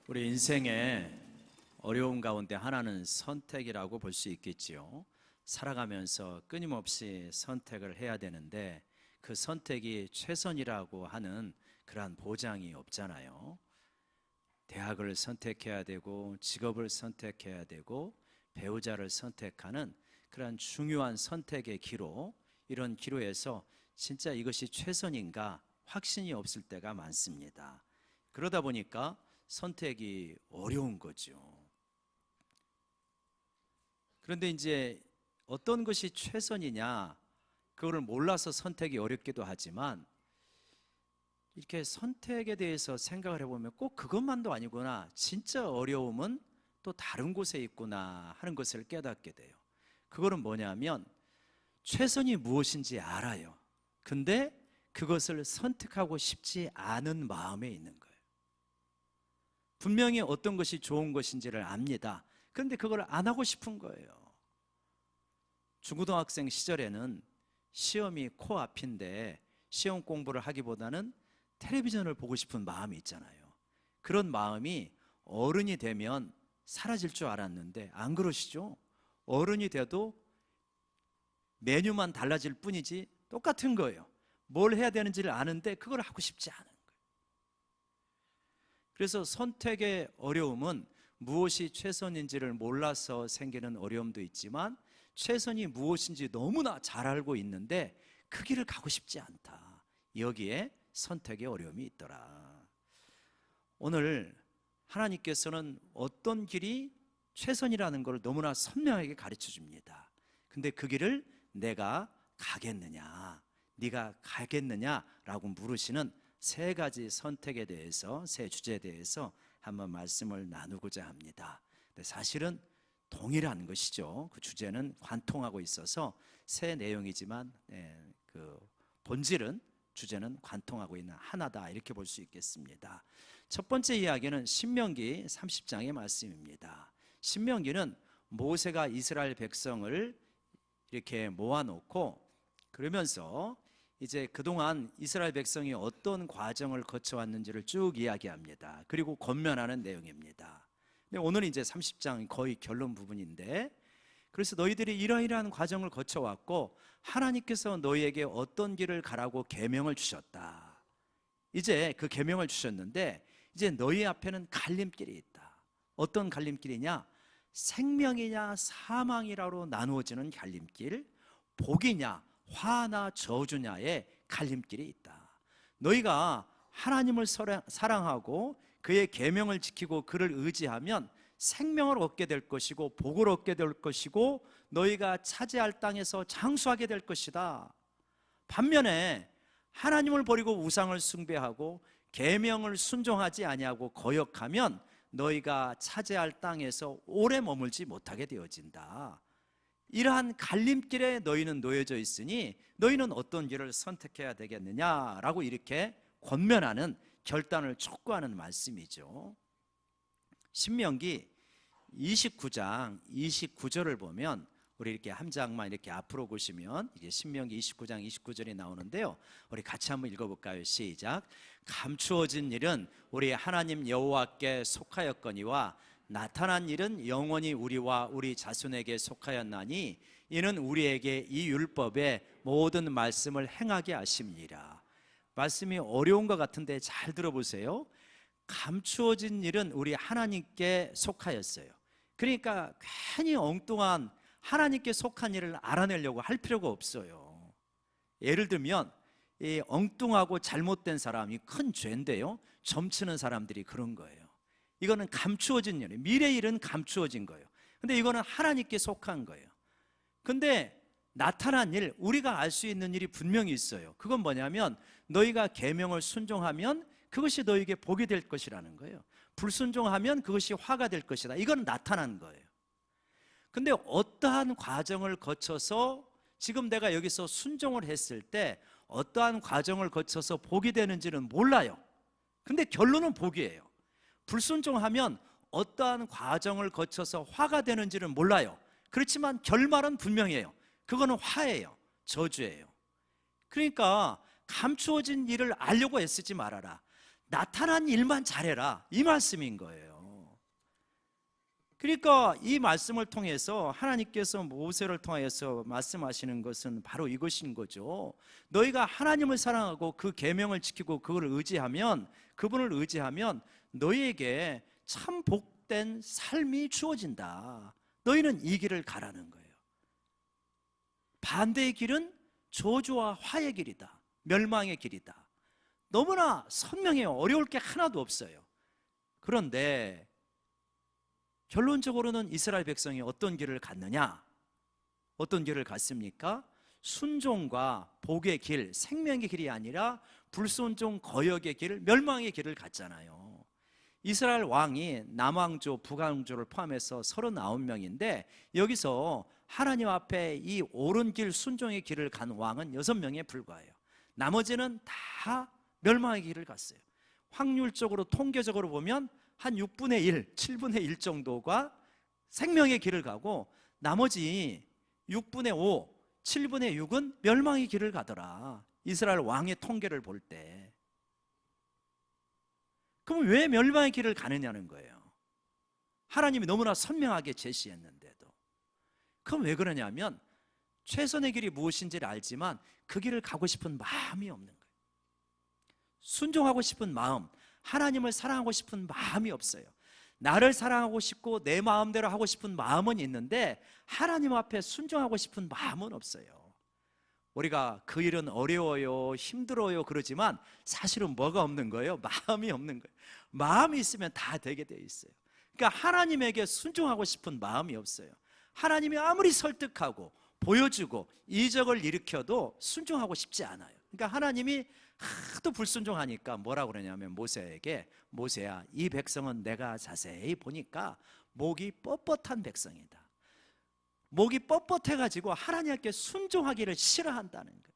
우리 인생의 어려움 가운데 하나는 선택이라고 볼 수 있겠지요. 살아가면서 끊임없이 선택을 해야 되는데 그 선택이 최선이라고 하는 그러한 보장이 없잖아요. 대학을 선택해야 되고 직업을 선택해야 되고 배우자를 선택하는 그러한 중요한 선택의 기로, 이런 기로에서 진짜 이것이 최선인가 확신이 없을 때가 많습니다. 그러다 보니까 선택이 어려운 거죠. 그런데 이제 어떤 것이 최선이냐, 그거를 몰라서 선택이 어렵기도 하지만 이렇게 선택에 대해서 생각을 해보면 꼭 그것만도 아니구나, 진짜 어려움은 또 다른 곳에 있구나 하는 것을 깨닫게 돼요. 그거는 뭐냐면 최선이 무엇인지 알아요. 근데 그것을 선택하고 싶지 않은 마음에 있는 거예요. 분명히 어떤 것이 좋은 것인지를 압니다. 그런데 그걸 안 하고 싶은 거예요. 중고등학생 시절에는 시험이 코앞인데 시험 공부를 하기보다는 텔레비전을 보고 싶은 마음이 있잖아요. 그런 마음이 어른이 되면 사라질 줄 알았는데 안 그러시죠? 어른이 돼도 메뉴만 달라질 뿐이지 똑같은 거예요. 뭘 해야 되는지를 아는데 그걸 하고 싶지 않은 거예요. 그래서 선택의 어려움은 무엇이 최선인지를 몰라서 생기는 어려움도 있지만 최선이 무엇인지 너무나 잘 알고 있는데 그 길을 가고 싶지 않다, 여기에 선택의 어려움이 있더라. 오늘 하나님께서는 어떤 길이 최선이라는 걸 너무나 선명하게 가르쳐 줍니다. 근데 그 길을 내가 가겠느냐, 네가 가겠느냐라고 물으시는 세 가지 선택에 대해서, 세 주제에 대해서 한번 말씀을 나누고자 합니다. 근데 사실은 동일한 것이죠. 그 주제는 관통하고 있어서 새 내용이지만 그 본질은, 주제는 관통하고 있는 하나다, 이렇게 볼 수 있겠습니다. 첫 번째 이야기는 신명기 30장의 말씀입니다. 신명기는 모세가 이스라엘 백성을 이렇게 모아놓고 그러면서 이제 그동안 이스라엘 백성이 어떤 과정을 거쳐왔는지를 쭉 이야기합니다. 그리고 권면하는 내용입니다. 근데 오늘 이제 30장 거의 결론 부분인데, 그래서 너희들이 이러이러한 과정을 거쳐왔고 하나님께서 너희에게 어떤 길을 가라고 계명을 주셨다. 이제 그 계명을 주셨는데 이제 너희 앞에는 갈림길이 있다. 어떤 갈림길이냐? 생명이냐 사망이라로 나누어지는 갈림길, 복이냐 화나 저주냐의 갈림길이 있다. 너희가 하나님을 사랑하고 그의 계명을 지키고 그를 의지하면 생명을 얻게 될 것이고 복을 얻게 될 것이고 너희가 차지할 땅에서 장수하게 될 것이다. 반면에 하나님을 버리고 우상을 숭배하고 계명을 순종하지 아니하고 거역하면 너희가 차지할 땅에서 오래 머물지 못하게 되어진다. 이러한 갈림길에 너희는 놓여져 있으니 너희는 어떤 길을 선택해야 되겠느냐라고 이렇게 권면하는, 결단을 촉구하는 말씀이죠. 신명기 29장 29절을 보면, 우리 이렇게 한 장만 이렇게 앞으로 보시면 이게 신명기 29장 29절이 나오는데요. 우리 같이 한번 읽어볼까요? 시작. 감추어진 일은 우리 하나님 여호와께 속하였거니와 나타난 일은 영원히 우리와 우리 자손에게 속하였나니 이는 우리에게 이 율법의 모든 말씀을 행하게 하심이라. 말씀이 어려운 것 같은데 잘 들어보세요. 감추어진 일은 우리 하나님께 속하였어요. 그러니까 괜히 엉뚱한 하나님께 속한 일을 알아내려고 할 필요가 없어요. 예를 들면 이 엉뚱하고 잘못된 사람이 큰 죄인데요, 점치는 사람들이 그런 거예요. 이거는 감추어진 일이에요. 미래 일은 감추어진 거예요. 근데 이거는 하나님께 속한 거예요. 근데 나타난 일, 우리가 알 수 있는 일이 분명히 있어요. 그건 뭐냐면 너희가 계명을 순종하면 그것이 너희에게 복이 될 것이라는 거예요. 불순종하면 그것이 화가 될 것이다. 이건 나타난 거예요. 근데 어떠한 과정을 거쳐서 지금 내가 여기서 순종을 했을 때 어떠한 과정을 거쳐서 복이 되는지는 몰라요. 근데 결론은 복이에요. 불순종하면 어떠한 과정을 거쳐서 화가 되는지는 몰라요. 그렇지만 결말은 분명해요. 그거는 화예요, 저주예요. 그러니까 감추어진 일을 알려고 애쓰지 말아라. 나타난 일만 잘해라, 이 말씀인 거예요. 그러니까 이 말씀을 통해서 하나님께서 모세를 통하여서 말씀하시는 것은 바로 이것인 거죠. 너희가 하나님을 사랑하고 그 계명을 지키고 그걸 의지하면, 그분을 의지하면 너희에게 참 복된 삶이 주어진다. 너희는 이 길을 가라는 거예요. 반대의 길은 저주와 화의 길이다. 멸망의 길이다. 너무나 선명해요. 어려울 게 하나도 없어요. 그런데 결론적으로는 이스라엘 백성이 어떤 길을 갔느냐? 어떤 길을 갔습니까? 순종과 복의 길, 생명의 길이 아니라 불순종, 거역의 길, 멸망의 길을 갔잖아요. 이스라엘 왕이 남왕조, 북왕조를 포함해서 39명인데 여기서 하나님 앞에 이 옳은 길, 순종의 길을 간 왕은 6명에 불과해요. 나머지는 다 멸망의 길을 갔어요. 확률적으로, 통계적으로 보면 한 6분의 1, 7분의 1 정도가 생명의 길을 가고 나머지 6분의 5, 7분의 6은 멸망의 길을 가더라. 이스라엘 왕의 통계를 볼 때. 그럼 왜 멸망의 길을 가느냐는 거예요. 하나님이 너무나 선명하게 제시했는데도. 그럼 왜 그러냐면 최선의 길이 무엇인지를 알지만 그 길을 가고 싶은 마음이 없는 거예요. 순종하고 싶은 마음, 하나님을 사랑하고 싶은 마음이 없어요. 나를 사랑하고 싶고 내 마음대로 하고 싶은 마음은 있는데 하나님 앞에 순종하고 싶은 마음은 없어요. 우리가 그 일은 어려워요, 힘들어요 그러지만 사실은 뭐가 없는 거예요? 마음이 없는 거예요. 마음이 있으면 다 되게 돼 있어요. 그러니까 하나님에게 순종하고 싶은 마음이 없어요. 하나님이 아무리 설득하고 보여주고 이적을 일으켜도 순종하고 싶지 않아요. 그러니까 하나님이 하도 불순종하니까 뭐라고 그러냐면 모세에게, 모세야, 이 백성은 내가 자세히 보니까 목이 뻣뻣한 백성이다. 목이 뻣뻣해가지고 하나님께 순종하기를 싫어한다는 거예요.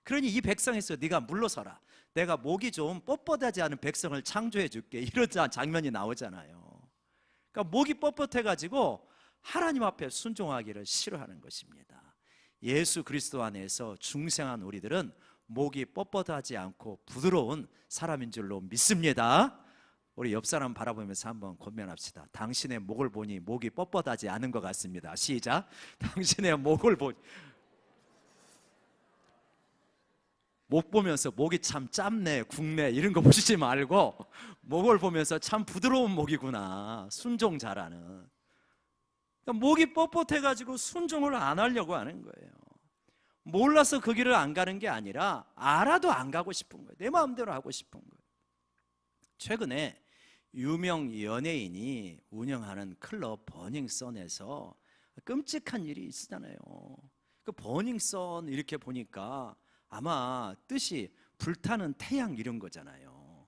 그러니 이 백성에서 네가 물러서라. 내가 목이 좀 뻣뻣하지 않은 백성을 창조해 줄게. 이런 장면이 나오잖아요. 그러니까 목이 뻣뻣해가지고 하나님 앞에 순종하기를 싫어하는 것입니다. 예수 그리스도 안에서 중생한 우리들은 목이 뻣뻣하지 않고 부드러운 사람인 줄로 믿습니다. 우리 옆 사람 바라보면서 한번 권면합시다. 당신의 목을 보니 목이 뻣뻣하지 않은 것 같습니다. 시작. 당신의 목을 보니, 목 보면서 목이 참 짧네, 굵네 이런 거 보시지 말고 목을 보면서 참 부드러운 목이구나, 순종 잘하는. 그러니까 목이 뻣뻣해가지고 순종을 안 하려고 하는 거예요. 몰라서 그 길을 안 가는 게 아니라 알아도 안 가고 싶은 거예요. 내 마음대로 하고 싶은 거예요. 최근에 유명 연예인이 운영하는 클럽 버닝썬에서 끔찍한 일이 있었잖아요. 그 버닝썬 이렇게 보니까 아마 뜻이 불타는 태양 이런 거잖아요.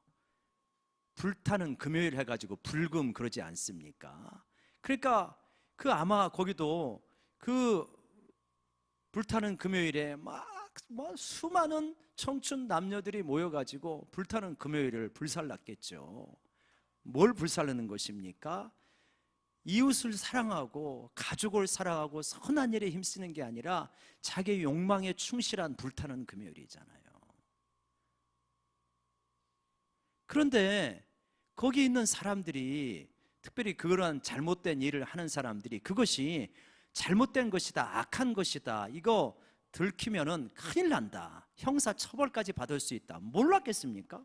불타는 금요일 해가지고 불금 그러지 않습니까? 그러니까 그 아마 거기도 그 불타는 금요일에 막 수많은 청춘 남녀들이 모여가지고 불타는 금요일을 불살랐겠죠. 뭘 불살르는 것입니까? 이웃을 사랑하고 가족을 사랑하고 선한 일에 힘쓰는 게 아니라 자기 욕망에 충실한 불타는 금요일이잖아요. 그런데 거기 있는 사람들이, 특별히 그런 잘못된 일을 하는 사람들이 그것이 잘못된 것이다, 악한 것이다, 이거 들키면은 큰일 난다, 형사 처벌까지 받을 수 있다, 몰랐겠습니까?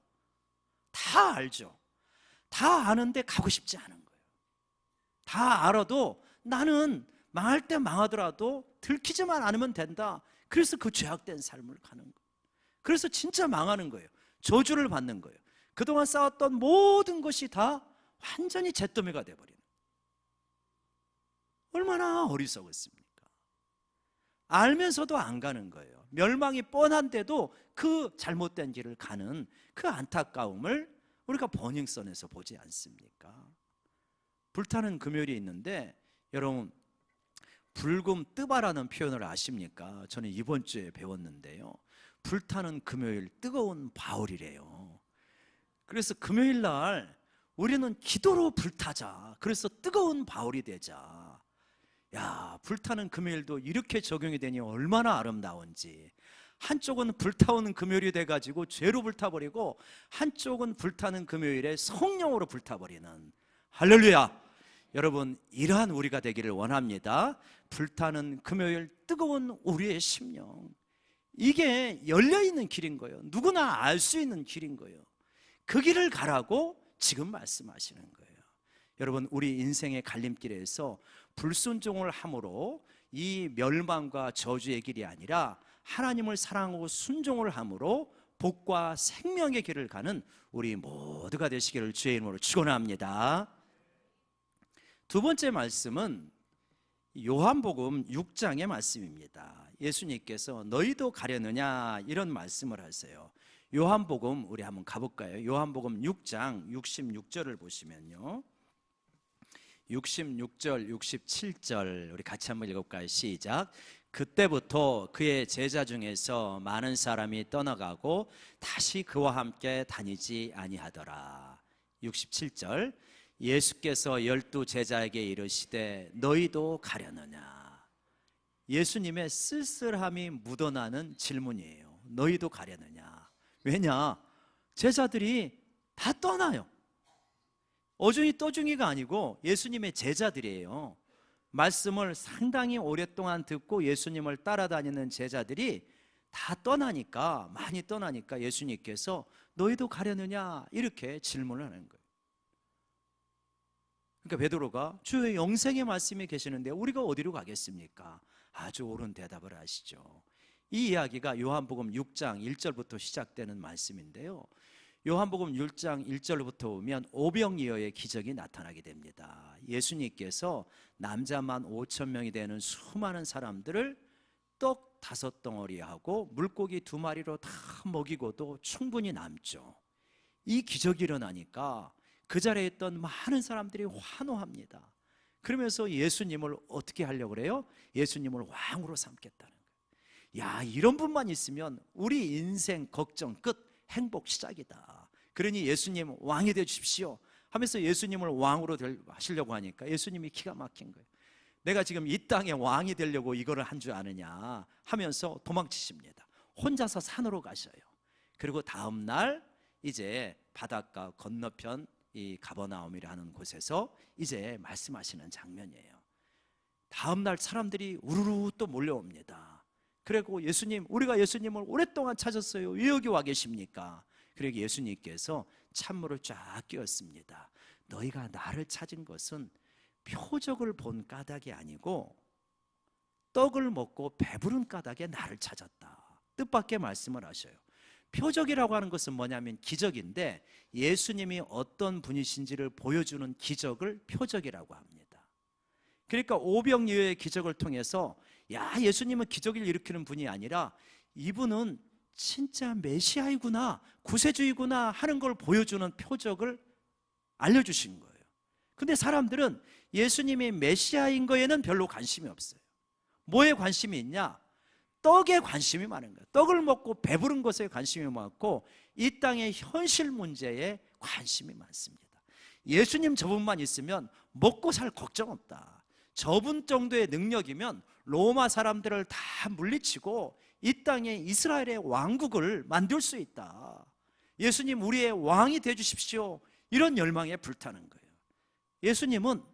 다 알죠. 다 아는데 가고 싶지 않은 거예요. 다 알아도 나는 망할 때 망하더라도 들키지만 않으면 된다. 그래서 그 죄악된 삶을 가는 거예요. 그래서 진짜 망하는 거예요. 저주를 받는 거예요. 그동안 쌓았던 모든 것이 다 완전히 잿더미가 돼버리는. 얼마나 어리석었습니까? 알면서도 안 가는 거예요. 멸망이 뻔한데도 그 잘못된 길을 가는 그 안타까움을 우리가 버닝썬에서 보지 않습니까? 불타는 금요일이 있는데 여러분, 불금 뜨바라는 표현을 아십니까? 저는 이번 주에 배웠는데요. 불타는 금요일, 뜨거운 바울이래요. 그래서 금요일 날 우리는 기도로 불타자. 그래서 뜨거운 바울이 되자. 야, 불타는 금요일도 이렇게 적용이 되니 얼마나 아름다운지. 한쪽은 불타오는 금요일이 돼가지고 죄로 불타버리고, 한쪽은 불타는 금요일에 성령으로 불타버리는, 할렐루야! 여러분, 이러한 우리가 되기를 원합니다. 불타는 금요일 뜨거운 우리의 심령, 이게 열려있는 길인 거예요. 누구나 알 수 있는 길인 거예요. 그 길을 가라고 지금 말씀하시는 거예요. 여러분, 우리 인생의 갈림길에서 불순종을 함으로 이 멸망과 저주의 길이 아니라 하나님을 사랑하고 순종을 함으로 복과 생명의 길을 가는 우리 모두가 되시기를 주의 이름으로 축원합니다. 두 번째 말씀은 요한복음 6장의 말씀입니다. 예수님께서 너희도 가려느냐 이런 말씀을 하세요. 요한복음 우리 한번 가볼까요? 요한복음 6장 66절을 보시면요, 66절 67절 우리 같이 한번 읽어볼까요? 시작. 그때부터 그의 제자 중에서 많은 사람이 떠나가고 다시 그와 함께 다니지 아니하더라. 67절, 예수께서 12 제자에게 이르시되 너희도 가려느냐. 예수님의 쓸쓸함이 묻어나는 질문이에요. 너희도 가려느냐. 왜냐? 제자들이 다 떠나요. 어중이 떠중이가 아니고 예수님의 제자들이에요. 말씀을 상당히 오랫동안 듣고 예수님을 따라다니는 제자들이 다 떠나니까, 많이 떠나니까 예수님께서 너희도 가려느냐 이렇게 질문을 하는 거예요. 그러니까 베드로가 주의 영생의 말씀이 계시는데 우리가 어디로 가겠습니까? 아주 옳은 대답을 하시죠. 이 이야기가 요한복음 6장 1절부터 시작되는 말씀인데요, 요한복음 6장 1절부터 보면 오병이어의 기적이 나타나게 됩니다. 예수님께서 남자만 5천 명이 되는 수많은 사람들을 떡 5덩어리하고 물고기 2마리로 다 먹이고도 충분히 남죠. 이 기적이 일어나니까 그 자리에 있던 많은 사람들이 환호합니다. 그러면서 예수님을 어떻게 하려고 그래요? 예수님을 왕으로 삼겠다는 거예요. 야, 이런 분만 있으면 우리 인생 걱정 끝, 행복 시작이다. 그러니 예수님 왕이 되어 주십시오 하면서 예수님을 왕으로 하시려고 하니까 예수님이 기가 막힌 거예요. 내가 지금 이 땅에 왕이 되려고 이거를 한 줄 아느냐 하면서 도망치십니다. 혼자서 산으로 가셔요. 그리고 다음 날 이제 바닷가 건너편 이 가버나움이라는 곳에서 이제 말씀하시는 장면이에요. 다음 날 사람들이 우르르 또 몰려옵니다. 그리고 예수님, 우리가 예수님을 오랫동안 찾았어요. 왜 여기 와 계십니까? 그리고 예수님께서 찬물을 쫙 끼얹습니다. 너희가 나를 찾은 것은 표적을 본 까닭이 아니고 떡을 먹고 배부른 까닭에 나를 찾았다. 뜻밖의 말씀을 하셔요. 표적이라고 하는 것은 뭐냐면 기적인데, 예수님이 어떤 분이신지를 보여주는 기적을 표적이라고 합니다. 그러니까 오병이어의 기적을 통해서 야, 예수님은 기적을 일으키는 분이 아니라 이분은 진짜 메시아이구나, 구세주이구나 하는 걸 보여주는 표적을 알려주신 거예요. 근데 사람들은 예수님이 메시아인 거에는 별로 관심이 없어요. 뭐에 관심이 있냐? 떡에 관심이 많은 거예요. 떡을 먹고 배부른 것에 관심이 많고 이 땅의 현실 문제에 관심이 많습니다. 예수님 저분만 있으면 먹고 살 걱정 없다. 저분 정도의 능력이면 로마 사람들을 다 물리치고 이 땅에 이스라엘의 왕국을 만들 수 있다. 예수님 우리의 왕이 되어주십시오. 이런 열망에 불타는 거예요. 예수님은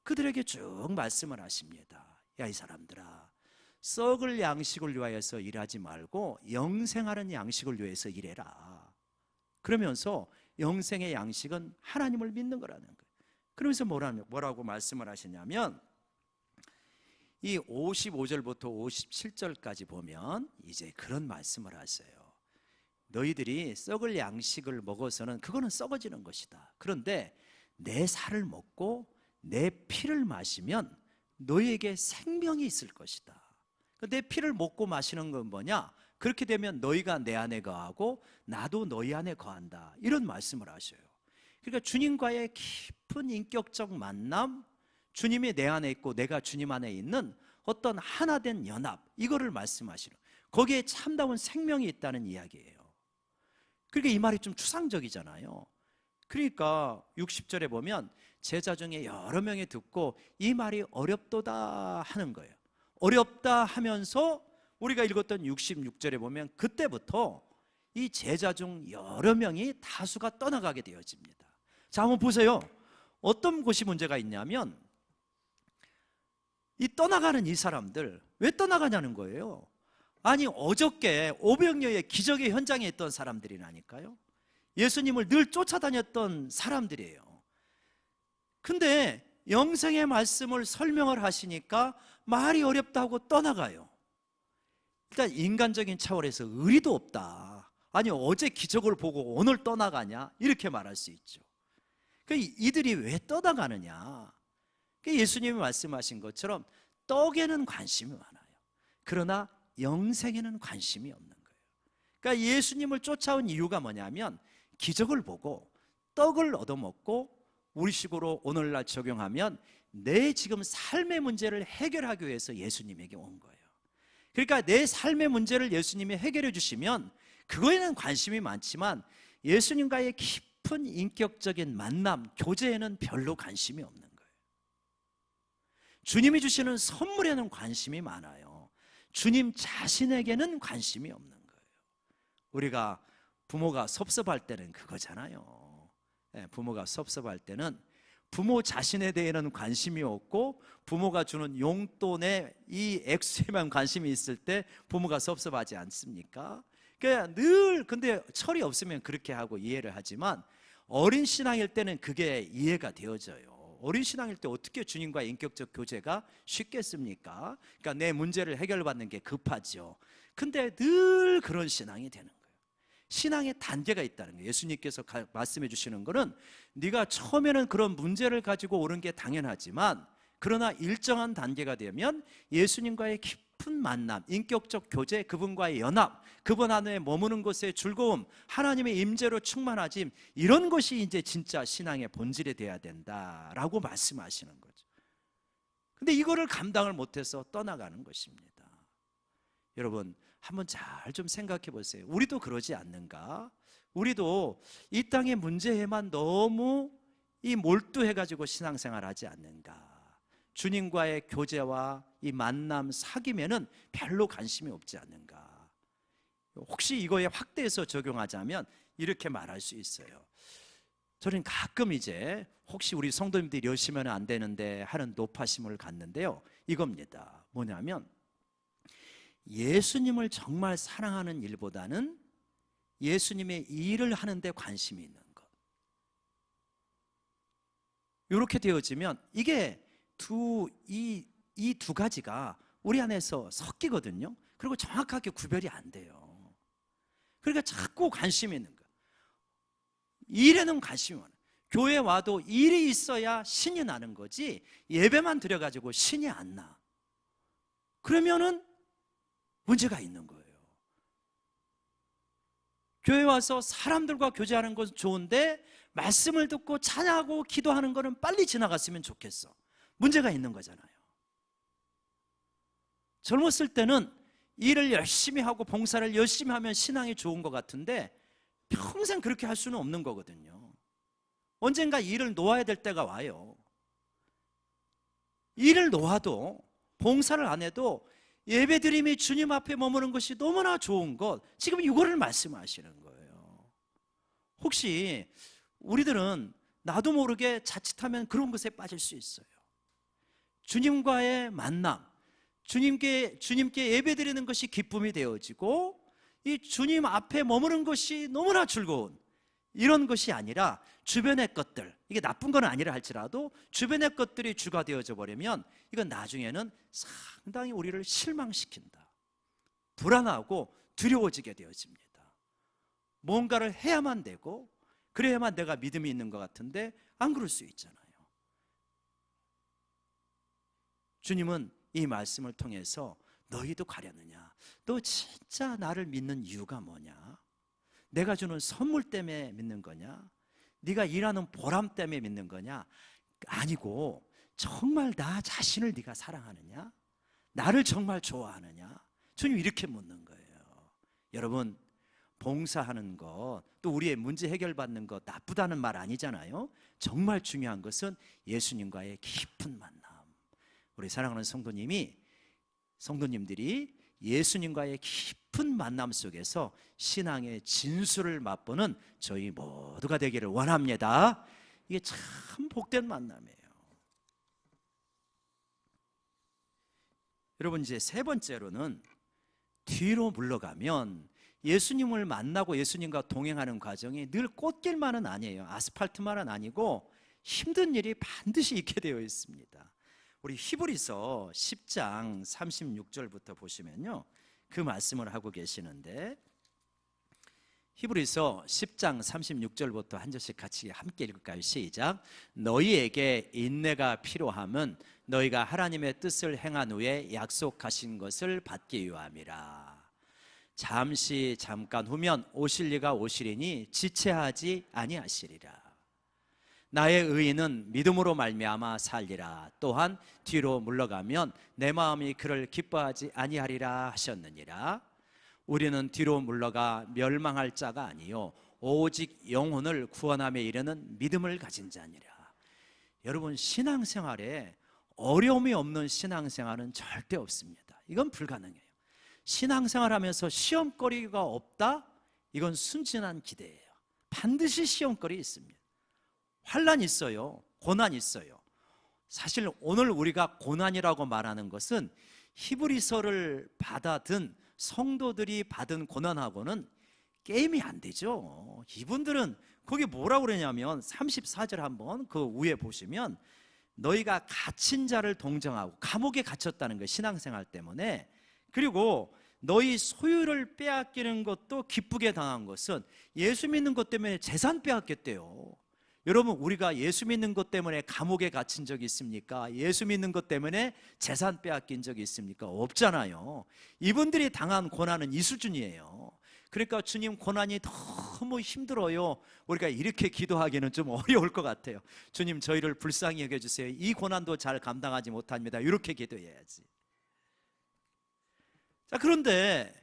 그들에게 쭉 말씀을 하십니다. 야, 이 사람들아, 썩을 양식을 위하여서 일하지 말고 영생하는 양식을 위해서 일해라. 그러면서 영생의 양식은 하나님을 믿는 거라는 거예요. 그러면서 뭐라고 말씀을 하시냐면 이 55절부터 57절까지 보면 이제 그런 말씀을 하세요. 너희들이 썩을 양식을 먹어서는 그거는 썩어지는 것이다. 그런데 내 살을 먹고 내 피를 마시면 너희에게 생명이 있을 것이다. 내 피를 먹고 마시는 건 뭐냐? 그렇게 되면 너희가 내 안에 거하고 나도 너희 안에 거한다. 이런 말씀을 하셔요. 그러니까 주님과의 깊은 인격적 만남, 주님이 내 안에 있고 내가 주님 안에 있는 어떤 하나된 연합, 이거를 말씀하시는, 거기에 참다운 생명이 있다는 이야기예요. 그러니까 이 말이 좀 추상적이잖아요. 그러니까 60절에 보면 제자 중에 여러 명이 듣고 이 말이 어렵도다 하는 거예요. 어렵다 하면서 우리가 읽었던 66절에 보면 그때부터 이 제자 중 여러 명이 다수가 떠나가게 되어집니다. 자, 한번 보세요. 어떤 곳이 문제가 있냐면 이 떠나가는 이 사람들 왜 떠나가냐는 거예요. 아니 어저께 오병이어의 기적의 현장에 있던 사람들이라니까요. 예수님을 늘 쫓아다녔던 사람들이에요. 근데 영생의 말씀을 설명을 하시니까 말이 어렵다고 떠나가요. 일단 인간적인 차원에서 의리도 없다. 아니 어제 기적을 보고 오늘 떠나가냐 이렇게 말할 수 있죠. 이들이 왜 떠나가느냐. 예수님이 말씀하신 것처럼 떡에는 관심이 많아요. 그러나 영생에는 관심이 없는 거예요. 그러니까 예수님을 쫓아온 이유가 뭐냐면 기적을 보고 떡을 얻어먹고 우리식으로 오늘날 적용하면 내 지금 삶의 문제를 해결하기 위해서 예수님에게 온 거예요. 그러니까 내 삶의 문제를 예수님이 해결해 주시면 그거에는 관심이 많지만 예수님과의 깊은 인격적인 만남, 교제에는 별로 관심이 없는 거예요. 주님이 주시는 선물에는 관심이 많아요. 주님 자신에게는 관심이 없는 거예요. 우리가 부모가 섭섭할 때는 그거잖아요. 부모가 섭섭할 때는 부모 자신에 대해서는 관심이 없고 부모가 주는 용돈에 이 액수에만 관심이 있을 때 부모가 섭섭하지 않습니까? 그러니까 늘 근데 철이 없으면 그렇게 하고 이해를 하지만 어린 신앙일 때는 그게 이해가 되어져요. 어린 신앙일 때 어떻게 주님과의 인격적 교제가 쉽겠습니까? 그러니까 내 문제를 해결받는 게 급하죠. 근데 늘 그런 신앙이 되는 거예요. 신앙의 단계가 있다는 거예요. 예수님께서 말씀해 주시는 거는 네가 처음에는 그런 문제를 가지고 오는 게 당연하지만 그러나 일정한 단계가 되면 예수님과의 깊은 만남, 인격적 교제, 그분과의 연합, 그분 안에 머무는 것의 즐거움, 하나님의 임재로 충만하짐, 이런 것이 이제 진짜 신앙의 본질이 돼야 된다라고 말씀하시는 거죠. 근데 이거를 감당을 못해서 떠나가는 것입니다. 여러분 한번 잘 좀 생각해 보세요. 우리도 그러지 않는가? 우리도 이 땅의 문제에만 너무 몰두해가지고 신앙생활하지 않는가? 주님과의 교제와 이 만남, 사귐에는 별로 관심이 없지 않는가? 혹시 이거에 확대해서 적용하자면 이렇게 말할 수 있어요. 저는 가끔 이제 혹시 우리 성도님들이 이러시면 안 되는데 하는 노파심을 갖는데요. 이겁니다. 뭐냐면 예수님을 정말 사랑하는 일보다는 예수님의 일을 하는데 관심이 있는 것. 이렇게 되어지면 이게 이 두 가지가 우리 안에서 섞이거든요. 그리고 정확하게 구별이 안 돼요. 그러니까 자꾸 관심이 있는 거예요. 일에는 관심이 많아요. 교회 와도 일이 있어야 신이 나는 거지 예배만 드려가지고 신이 안 나. 그러면은 문제가 있는 거예요. 교회 와서 사람들과 교제하는 것은 좋은데 말씀을 듣고 찬양하고 기도하는 것은 빨리 지나갔으면 좋겠어. 문제가 있는 거잖아요. 젊었을 때는 일을 열심히 하고 봉사를 열심히 하면 신앙이 좋은 것 같은데 평생 그렇게 할 수는 없는 거거든요. 언젠가 일을 놓아야 될 때가 와요. 일을 놓아도 봉사를 안 해도 예배드림이 주님 앞에 머무는 것이 너무나 좋은 것, 지금 이거를 말씀하시는 거예요. 혹시 우리들은 나도 모르게 자칫하면 그런 것에 빠질 수 있어요. 주님과의 만남, 주님께 예배드리는 것이 기쁨이 되어지고 이 주님 앞에 머무는 것이 너무나 즐거운 이런 것이 아니라 주변의 것들, 이게 나쁜 건 아니라 할지라도 주변의 것들이 주가 되어져 버리면 이건 나중에는 상당히 우리를 실망시킨다. 불안하고 두려워지게 되어집니다. 뭔가를 해야만 되고 그래야만 내가 믿음이 있는 것 같은데 안 그럴 수 있잖아요. 주님은 이 말씀을 통해서 너희도 가려느냐? 너 진짜 나를 믿는 이유가 뭐냐? 내가 주는 선물 때문에 믿는 거냐? 네가 일하는 보람 때문에 믿는 거냐? 아니고 정말 나 자신을 네가 사랑하느냐? 나를 정말 좋아하느냐? 주님 이렇게 묻는 거예요. 여러분 봉사하는 것, 또 우리의 문제 해결받는 것 나쁘다는 말 아니잖아요. 정말 중요한 것은 예수님과의 깊은 만남. 우리 사랑하는 성도님들이 예수님과의 깊은 만남 속에서 신앙의 진수를 맛보는 저희 모두가 되기를 원합니다. 이게 참 복된 만남이에요. 여러분, 이제 세 번째로는 뒤로 물러가면 예수님을 만나고 예수님과 동행하는 과정이 늘 꽃길만은 아니에요. 아스팔트만은 아니고 힘든 일이 반드시 있게 되어 있습니다. 우리 히브리서 10장 36절부터 보시면요, 그 말씀을 하고 계시는데, 히브리서 10장 36절부터 한 절씩 같이 함께 읽을까요? 시작. 너희에게 인내가 필요함은 너희가 하나님의 뜻을 행한 후에 약속하신 것을 받기 위함이라. 잠깐 후면 오실 이가 오시리니 지체하지 아니하시리라. 나의 의인은 믿음으로 말미암아 살리라. 또한 뒤로 물러가면 내 마음이 그를 기뻐하지 아니하리라 하셨느니라. 우리는 뒤로 물러가 멸망할 자가 아니요 오직 영혼을 구원함에 이르는 믿음을 가진 자니라. 여러분, 신앙생활에 어려움이 없는 신앙생활은 절대 없습니다. 이건 불가능해요. 신앙생활하면서 시험거리가 없다? 이건 순진한 기대예요. 반드시 시험거리 있습니다. 환난이 있어요. 고난이 있어요. 사실 오늘 우리가 고난이라고 말하는 것은 히브리서를 받아든 성도들이 받은 고난하고는 게임이 안 되죠. 이분들은 거기 뭐라고 그러냐면 34절 한번 그 위에 보시면 너희가 갇힌 자를 동정하고 감옥에 갇혔다는 거예요. 신앙생활 때문에. 그리고 너희 소유를 빼앗기는 것도 기쁘게 당한 것은 예수 믿는 것 때문에 재산 빼앗겼대요. 여러분, 우리가 예수 믿는 것 때문에 감옥에 갇힌 적이 있습니까? 예수 믿는 것 때문에 재산 빼앗긴 적이 있습니까? 없잖아요. 이분들이 당한 고난은 이 수준이에요. 그러니까 주님, 고난이 너무 힘들어요. 우리가 이렇게 기도하기는 좀 어려울 것 같아요. 주님, 저희를 불쌍히 여겨주세요. 이 고난도 잘 감당하지 못합니다. 이렇게 기도해야지. 자, 그런데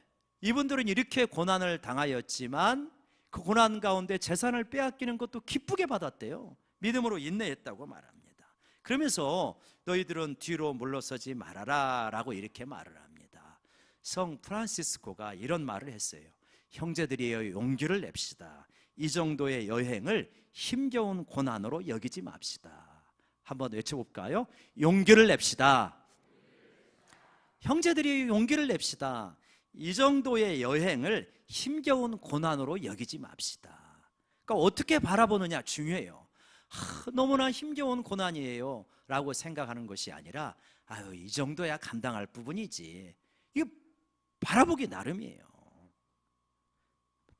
이분들은 이렇게 고난을 당하였지만 그 고난 가운데 재산을 빼앗기는 것도 기쁘게 받았대요. 믿음으로 인내했다고 말합니다. 그러면서 너희들은 뒤로 물러서지 말아라 라고 이렇게 말을 합니다. 성 프란시스코가 이런 말을 했어요. 형제들이여, 용기를 냅시다. 이 정도의 여행을 힘겨운 고난으로 여기지 맙시다. 한번 외쳐볼까요? 용기를 냅시다. 형제들이 용기를 냅시다. 이 정도의 여행을 힘겨운 고난으로 여기지 맙시다. 그러니까 어떻게 바라보느냐 중요해요. 너무나 힘겨운 고난이에요 라고 생각하는 것이 아니라 아유, 이 정도야 감당할 부분이지. 이거 바라보기 나름이에요.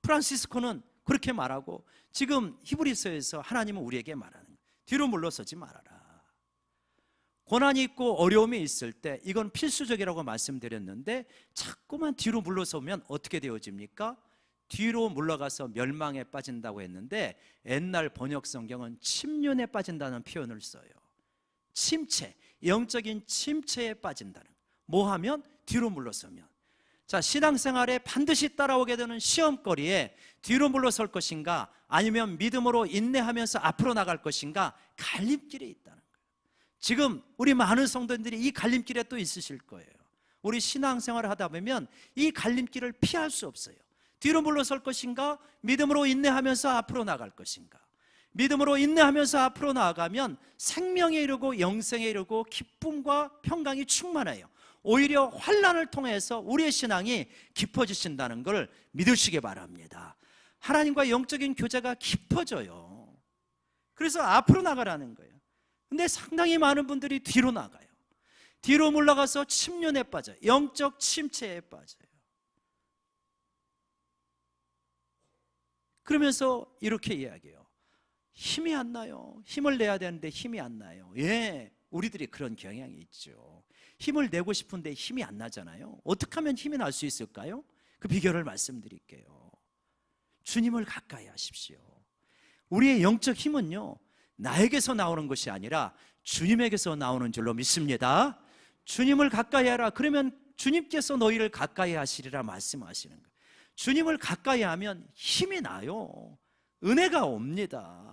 프란시스코는 그렇게 말하고 지금 히브리서에서 하나님은 우리에게 말하는 거예요. 뒤로 물러서지 말아라. 고난이 있고 어려움이 있을 때 이건 필수적이라고 말씀드렸는데 자꾸만 뒤로 물러서면 어떻게 되어집니까? 뒤로 물러가서 멸망에 빠진다고 했는데 옛날 번역 성경은 침륜에 빠진다는 표현을 써요. 침체, 영적인 침체에 빠진다는. 뭐 하면? 뒤로 물러서면. 자, 신앙생활에 반드시 따라오게 되는 시험거리에 뒤로 물러설 것인가 아니면 믿음으로 인내하면서 앞으로 나갈 것인가, 갈림길에 있다는 거예요. 지금 우리 많은 성도님들이 이 갈림길에 또 있으실 거예요. 우리 신앙생활을 하다 보면 이 갈림길을 피할 수 없어요. 뒤로 물러설 것인가, 믿음으로 인내하면서 앞으로 나갈 것인가. 믿음으로 인내하면서 앞으로 나아가면 생명에 이르고 영생에 이르고 기쁨과 평강이 충만해요. 오히려 환난을 통해서 우리의 신앙이 깊어지신다는 걸 믿으시기 바랍니다. 하나님과 영적인 교제가 깊어져요. 그래서 앞으로 나가라는 거예요. 근데 상당히 많은 분들이 뒤로 나가요. 뒤로 물러가서 침륜에 빠져요. 영적 침체에 빠져요. 그러면서 이렇게 이야기해요. 힘이 안 나요. 힘을 내야 되는데 힘이 안 나요. 예, 우리들이 그런 경향이 있죠. 힘을 내고 싶은데 힘이 안 나잖아요. 어떻게 하면 힘이 날 수 있을까요? 그 비결을 말씀드릴게요. 주님을 가까이 하십시오. 우리의 영적 힘은요, 나에게서 나오는 것이 아니라 주님에게서 나오는 줄로 믿습니다. 주님을 가까이 하라. 그러면 주님께서 너희를 가까이 하시리라 말씀하시는 거예요. 주님을 가까이 하면 힘이 나요. 은혜가 옵니다.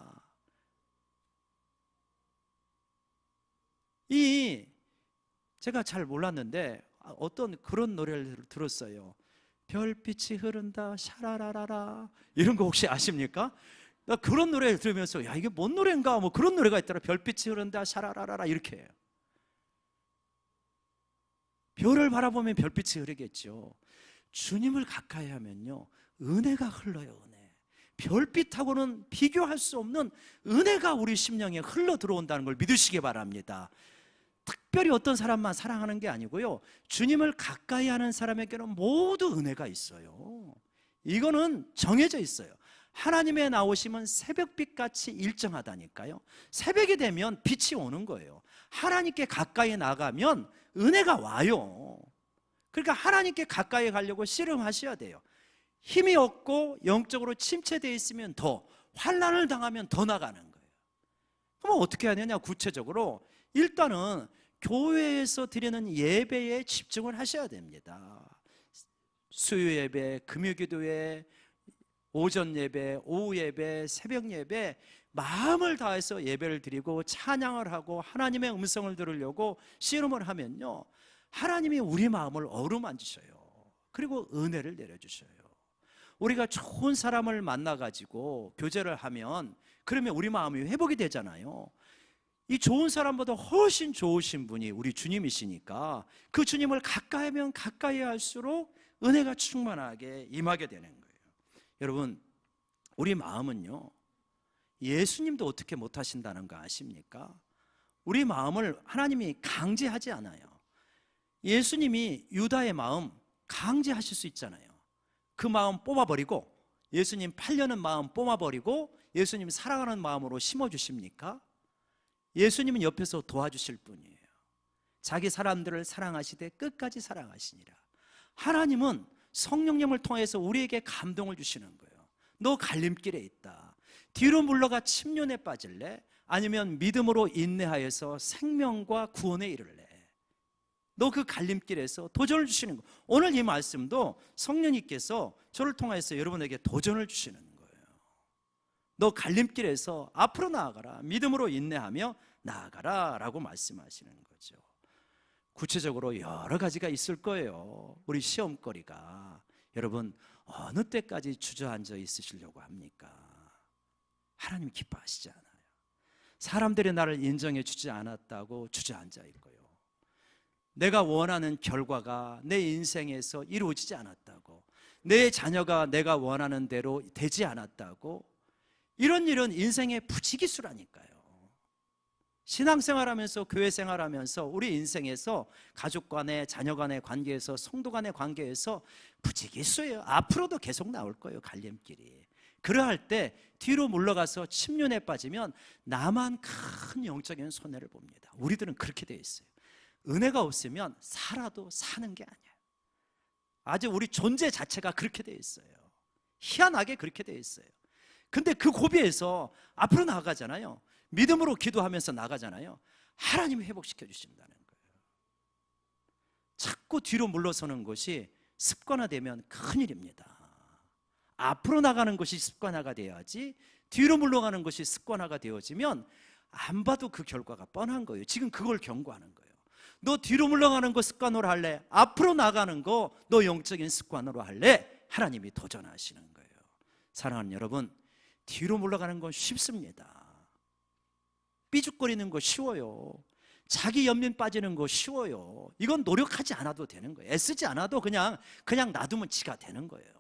제가 잘 몰랐는데 어떤 그런 노래를 들었어요. 별빛이 흐른다 샤라라라라, 이런 거 혹시 아십니까? 나 그런 노래 들으면서 야, 이게 뭔 노래인가? 뭐 그런 노래가 있더라. 별빛이 흐른다 샤라라라라 이렇게 해요. 별을 바라보면 별빛이 흐르겠죠. 주님을 가까이 하면요, 은혜가 흘러요. 은혜. 별빛하고는 비교할 수 없는 은혜가 우리 심령에 흘러 들어온다는 걸 믿으시기 바랍니다. 특별히 어떤 사람만 사랑하는 게 아니고요, 주님을 가까이 하는 사람에게는 모두 은혜가 있어요. 이거는 정해져 있어요. 하나님의 나오심은 새벽빛같이 일정하다니까요. 새벽이 되면 빛이 오는 거예요. 하나님께 가까이 나가면 은혜가 와요. 그러니까 하나님께 가까이 가려고 씨름하셔야 돼요. 힘이 없고 영적으로 침체되어 있으면 더, 환난을 당하면 더 나가는 거예요. 그럼 어떻게 해야 되냐? 구체적으로 일단은 교회에서 드리는 예배에 집중을 하셔야 됩니다. 수요 예배, 금요 기도회, 오전 예배, 오후 예배, 새벽 예배, 마음을 다해서 예배를 드리고 찬양을 하고 하나님의 음성을 들으려고 씨름을 하면요, 하나님이 우리 마음을 어루만지셔요. 그리고 은혜를 내려주셔요. 우리가 좋은 사람을 만나가지고 교제를 하면 그러면 우리 마음이 회복이 되잖아요. 이 좋은 사람보다 훨씬 좋으신 분이 우리 주님이시니까 그 주님을 가까이 하면 가까이 할수록 은혜가 충만하게 임하게 되는 거예요. 여러분, 우리 마음은요, 예수님도 어떻게 못하신다는 거 아십니까? 우리 마음을 하나님이 강제하지 않아요. 예수님이 유다의 마음 강제하실 수 있잖아요. 그 마음 뽑아버리고, 예수님 팔려는 마음 뽑아버리고 예수님 사랑하는 마음으로 심어주십니까? 예수님은 옆에서 도와주실 분이에요. 자기 사람들을 사랑하시되 끝까지 사랑하시니라. 하나님은 성령님을 통해서 우리에게 감동을 주시는 거예요. 너 갈림길에 있다. 뒤로 물러가 침륜에 빠질래? 아니면 믿음으로 인내하여서 생명과 구원에 이를래? 너 그 갈림길에서 도전을 주시는 거예요. 오늘 이 말씀도 성령님께서 저를 통해서 여러분에게 도전을 주시는 거예요. 너 갈림길에서 앞으로 나아가라. 믿음으로 인내하며 나아가라 라고 말씀하시는 거죠. 구체적으로 여러 가지가 있을 거예요. 우리 시험거리가. 여러분, 어느 때까지 주저앉아 있으시려고 합니까? 하나님 기뻐하시지 않아요. 사람들이 나를 인정해 주지 않았다고 주저앉아 있고요, 내가 원하는 결과가 내 인생에서 이루어지지 않았다고, 내 자녀가 내가 원하는 대로 되지 않았다고, 이런 일은 인생의 부지기수라니까요. 신앙생활하면서 교회 생활하면서 우리 인생에서 가족 간의, 자녀 간의 관계에서, 성도 간의 관계에서 부지기수예요. 앞으로도 계속 나올 거예요, 갈림길이. 그러할 때 뒤로 물러가서 침륜에 빠지면 나만 큰 영적인 손해를 봅니다. 우리들은 그렇게 되어 있어요. 은혜가 없으면 살아도 사는 게 아니에요. 아주 우리 존재 자체가 그렇게 되어 있어요. 희한하게 그렇게 되어 있어요. 근데 그 고비에서 앞으로 나아가잖아요. 믿음으로 기도하면서 나가잖아요. 하나님이 회복시켜 주신다는 거예요. 자꾸 뒤로 물러서는 것이 습관화되면 큰일입니다. 앞으로 나가는 것이 습관화가 되어야지, 뒤로 물러가는 것이 습관화가 되어지면 안 봐도 그 결과가 뻔한 거예요. 지금 그걸 경고하는 거예요. 너 뒤로 물러가는 거 습관으로 할래? 앞으로 나가는 거 너 영적인 습관으로 할래? 하나님이 도전하시는 거예요. 사랑하는 여러분, 뒤로 물러가는 건 쉽습니다. 삐죽거리는 거 쉬워요. 자기 연민 빠지는 거 쉬워요. 이건 노력하지 않아도 되는 거예요. 애쓰지 않아도 그냥 놔두면 지가 되는 거예요.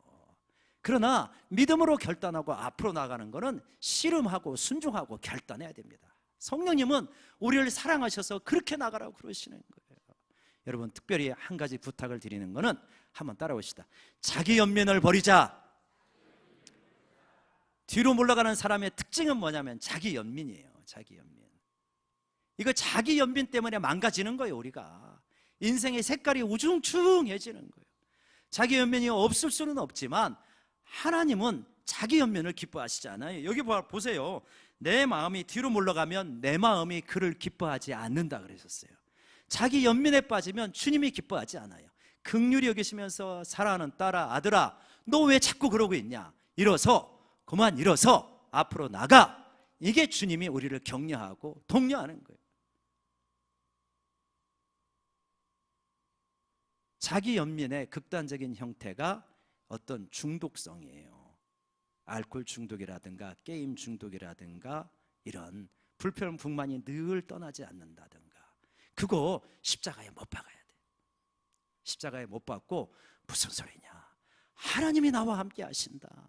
그러나 믿음으로 결단하고 앞으로 나가는 거는 씨름하고 순종하고 결단해야 됩니다. 성령님은 우리를 사랑하셔서 그렇게 나가라고 그러시는 거예요. 여러분, 특별히 한 가지 부탁을 드리는 거는, 한번 따라오시다. 자기 연민을 버리자. 뒤로 물러가는 사람의 특징은 뭐냐면 자기 연민이에요. 자기 연민. 이거 자기 연민 때문에 망가지는 거예요. 우리가 인생의 색깔이 우중충해지는 거예요. 자기 연민이 없을 수는 없지만 하나님은 자기 연민을 기뻐하시지 않아요. 여기 보세요. 내 마음이 뒤로 물러가면 내 마음이 그를 기뻐하지 않는다 그러셨어요. 자기 연민에 빠지면 주님이 기뻐하지 않아요. 긍휼히 여기시면서 사랑하는 딸아, 아들아, 너 왜 자꾸 그러고 있냐? 일어서, 그만 일어서 앞으로 나가. 이게 주님이 우리를 격려하고 독려하는 거예요. 자기 연민의 극단적인 형태가 어떤 중독성이에요. 알코올 중독이라든가 게임 중독이라든가 이런 불편 불만이 늘 떠나지 않는다든가, 그거 십자가에 못 박아야 돼. 십자가에 못 박고 무슨 소리냐, 하나님이 나와 함께 하신다.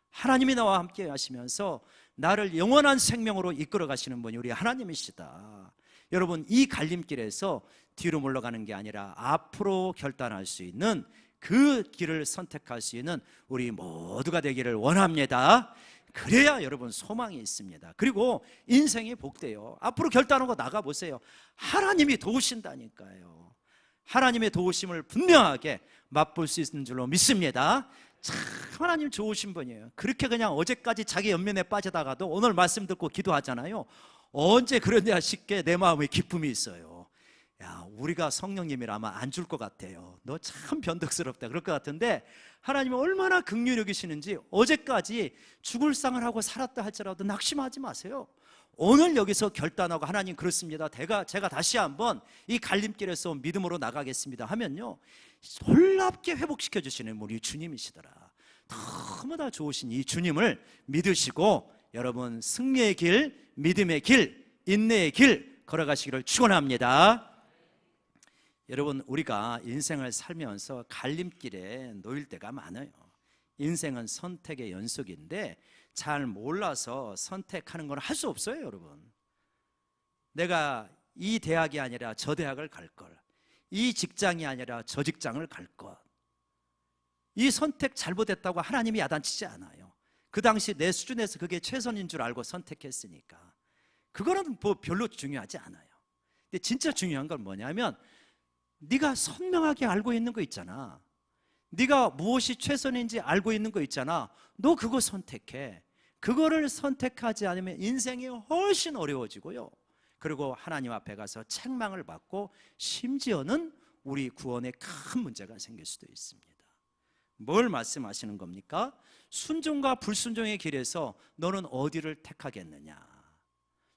하나님이 나와 함께 하시면서 나를 영원한 생명으로 이끌어 가시는 분이 우리 하나님이시다. 여러분, 이 갈림길에서 뒤로 물러가는 게 아니라 앞으로 결단할 수 있는, 그 길을 선택할 수 있는 우리 모두가 되기를 원합니다. 그래야 여러분 소망이 있습니다. 그리고 인생이 복돼요. 앞으로 결단하고 나가보세요. 하나님이 도우신다니까요. 하나님의 도우심을 분명하게 맛볼 수 있는 줄로 믿습니다. 참 하나님 좋으신 분이에요. 그렇게 그냥 어제까지 자기 연면에 빠지다가도 오늘 말씀 듣고 기도하잖아요. 언제 그러냐 싶게 내 마음에 기쁨이 있어요. 야, 우리가 성령님이라면 안 줄 것 같아요. 너 참 변덕스럽다 그럴 것 같은데, 하나님은 얼마나 긍휼히 여기시는지, 어제까지 죽을 상을 하고 살았다 할지라도 낙심하지 마세요. 오늘 여기서 결단하고 하나님 그렇습니다, 제가 다시 한번 이 갈림길에서 믿음으로 나가겠습니다 하면요, 놀랍게 회복시켜 주시는 우리 주님이시더라. 너무나 좋으신 이 주님을 믿으시고 여러분 승리의 길, 믿음의 길, 인내의 길 걸어가시기를 축원합니다. 여러분, 우리가 인생을 살면서 갈림길에 놓일 때가 많아요. 인생은 선택의 연속인데 잘 몰라서 선택하는 건 할 수 없어요. 여러분, 내가 이 대학이 아니라 저 대학을 갈 걸, 이 직장이 아니라 저 직장을 갈 것, 이 선택 잘못했다고 하나님이 야단치지 않아요. 그 당시 내 수준에서 그게 최선인 줄 알고 선택했으니까 그거는 뭐 별로 중요하지 않아요. 근데 진짜 중요한 건 뭐냐면, 네가 선명하게 알고 있는 거 있잖아. 네가 무엇이 최선인지 알고 있는 거 있잖아. 너 그거 선택해. 그거를 선택하지 않으면 인생이 훨씬 어려워지고요, 그리고 하나님 앞에 가서 책망을 받고 심지어는 우리 구원에 큰 문제가 생길 수도 있습니다. 뭘 말씀하시는 겁니까? 순종과 불순종의 길에서 너는 어디를 택하겠느냐?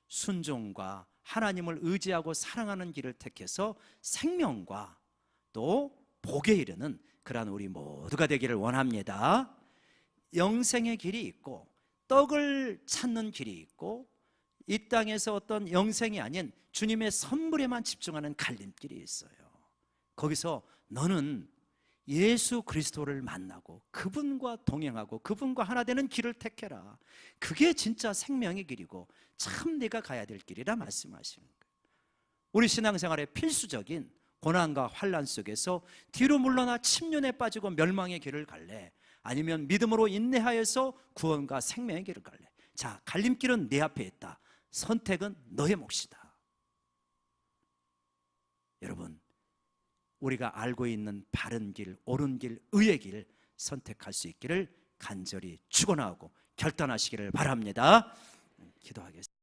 순종과 하나님을 의지하고 사랑하는 길을 택해서 생명과 또 복에 이르는 그러한 우리 모두가 되기를 원합니다. 영생의 길이 있고 떡을 찾는 길이 있고 이 땅에서 어떤 영생이 아닌 주님의 선물에만 집중하는 갈림길이 있어요. 거기서 너는 예수 그리스도를 만나고 그분과 동행하고 그분과 하나 되는 길을 택해라. 그게 진짜 생명의 길이고 참 네가 가야 될 길이라 말씀하시는 거예요. 우리 신앙생활의 필수적인 고난과 환난 속에서 뒤로 물러나 침륜에 빠지고 멸망의 길을 갈래? 아니면 믿음으로 인내하여서 구원과 생명의 길을 갈래? 자, 갈림길은 내 앞에 있다. 선택은 너의 몫이다. 여러분, 우리가 알고 있는 바른 길, 옳은 길, 의의 길 선택할 수 있기를 간절히 축원하고 결단하시기를 바랍니다. 기도하겠습니다.